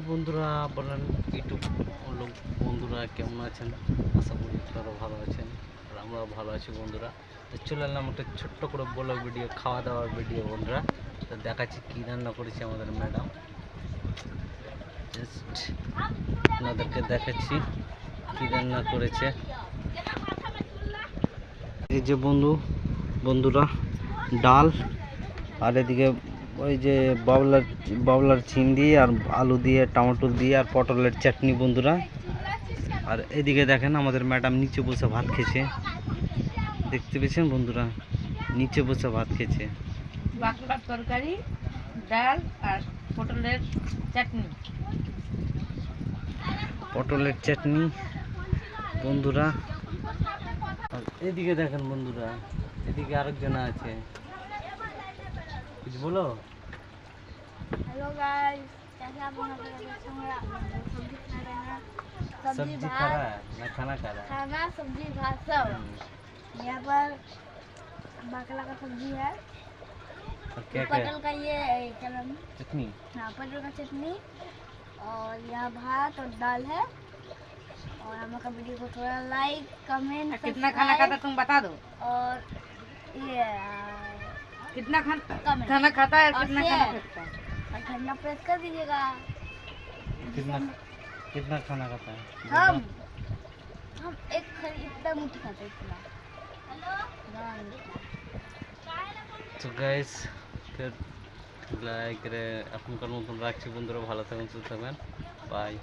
বন্ধুরা বলেন ইউটিউব লোক বন্ধুরা কেমন আছেন? আশা করি আপনারা ভালো আছেন আর আমরাও ভালো আছি বন্ধুরা। তো চলে এলাম একটা ছোট্ট করে ব্লগ ভিডিও, খাওয়া দাওয়ার ভিডিও বন্ধুরা। তো দেখাচ্ছি কী রান্না করেছে আমাদের ম্যাডাম, জাস্ট আপনাদেরকে দেখাচ্ছি কী রান্না করেছে। এই যে বন্ধুরা ডাল, আর এদিকে ওই যে বাবলার চিংড়ি আর আলু দিয়ে টমেটো দিয়ে আর পটলের চাটনি বন্ধুরা। আর এদিকে দেখেন আমাদের ম্যাডাম নিচে বসে ভাত খেয়েছে, দেখতে পেয়েছেন বন্ধুরা, নিচে বসে ভাত খেয়েছে। বাকলার তরকারি, ডাল আর পটলের চাটনি বন্ধুরা। আর এদিকে দেখেন বন্ধুরা, এদিকে আরেকজন আছে, কিছু বলো। हेलो गाइस, कैसे आप लोग सब्जी खा रहे हैं? सब्जी खा रहा है ना खाना खा रहा है? खाना सब्जी भात सब। यहाँ पर बाकला का सब्जी है, और क्या क्या पटल का ये क्या नाम है? चटनी। हाँ, पटल का चटनी, और यहाँ भात और दाल है। और हम लोग का वीडियो को थोड़ा लाइक कमेंट कितना खाना खाता तुम बता दो। और ये कितना कमेंट खाना खाता है, और कितना शेयर। खाना फेंकता है। और घंटा प्रेस कर दीजिएगा। कितना खाना खाता है? हम एक इतना मुट्ठी खाते हैं इतना। তো গাইস ফের লাইক রে এখনকার মতন রাখছি বন্ধুরা, ভালো থাকুন, সুস্থ থাকবেন, বাই।